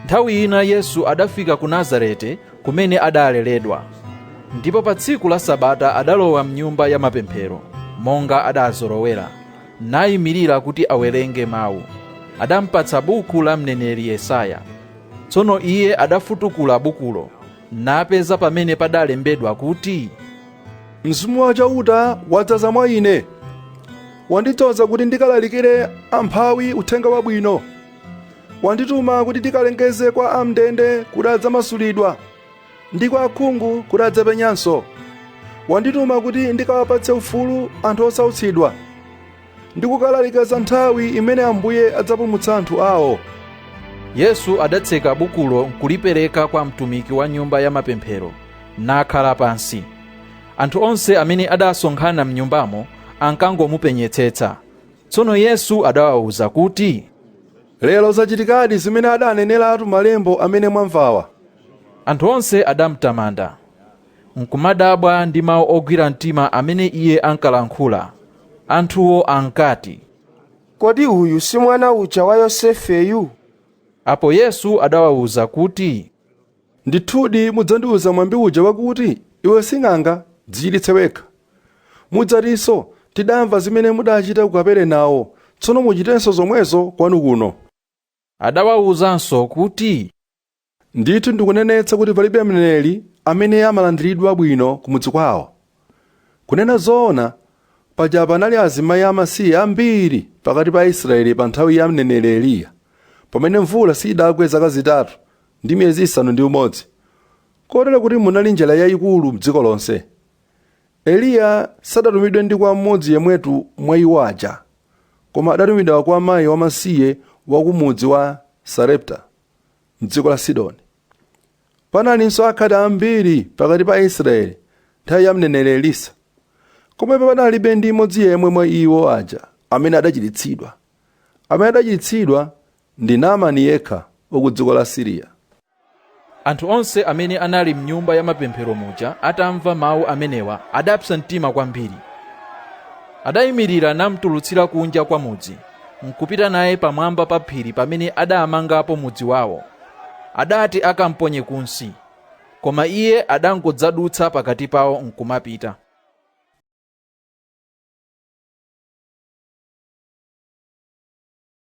Nthawi ina Yesu adafika ku Nazareti kumene adaleredwa. Ndipo pa tsiku la Sabata adalowa mnyumba ya mapemphero, monga adazolowera, nayimirira kuti awerenge mawu. Adampatsa buku la mneneri Yesaya. Tsono iye adafutukula bukulo, napeza pamene padalembedwa kuti, Mzimu wachauta wadzaza mwa ine, wandidzoza kuti ndikalalikire amphawi uthenga wabwino, wandituma kuti ndikalengeze kwa am'ndende kuti adzamasulidwa, ndi kwa akhungu kuti adzapenyanso, wandituma kuti ndikawapatse ufulu anthu osautsidwa, ndi kukalalika za nthawi imene Ambuye adzapulumutsa anthu awo. Yesu adatseka bukulo nkulipereka kwa mtumiki wa nyumba ya mapemphero, nakhala pansi. Anthu onse amene adasonkhana mnyumbamo ankangomupenyetsetsa. Tsono Yesu adawawuza kuti, Lero zachitikadi zimene adaneneratu malembo amene mwamvawa. Anthu onse adamutamanda, nkumadabwa ndi mawu ogwira mtima amene iye ankalankhula. Anthuwo ankati, Kodi uyu si mwana uja wa Yosefeyu? Apo Yesu adawawuza kuti, Ndithudi mudzandiwuza mwambi uja wakuti, iwe sing'anga, dzichiritse wekha. Mudzatinso, tidamva zimene mudachita ku Kaperenawo, tsono muchitenso zomwezo kwanu kuno. Adawawuzanso kuti, Ndithu ndikunenetsa kuti palibe mneneri amene amalandiridwa bwino kumudzi kwawo. Kunena zoona, paja panali azimayi amasiye ambiri pakati pa Israeli pa nthawi ya mneneri Eliya, pamene mvula sidagwe zaka zitatu ndi miyezi 6, kotero kuti munali njala yayikulu m'dziko lonse. Eliya sadatumidwe ndi kwa mmodzi yemwetu mwa iwo aja, koma adatumidwa kwa mayi wamasiye wa kumudzi wa Sarepta m'dziko la Sidoni. Panalinso akhate ambiri pakati pa Israeli nthawi ya mneneri Elisa, koma panalibe ndi mmodzi yemwe mwa iwo aja amene adachiritsidwa. Amene adachiritsidwa ndi Naamani yekha wa ku dziko la Siriya. Anthu onse amene anali mnyumba ya mapemphero muja atamva mawu amenewa adapsa mtima kwambiri. Adayimirira namutulutsira kunja kwa mudzi, nkupita naye pamwamba pa phiri pamene adamangapo mudzi wawo. Adati akamponye kunsi, koma iye adangodzadutsa pakati pawo nkumapita.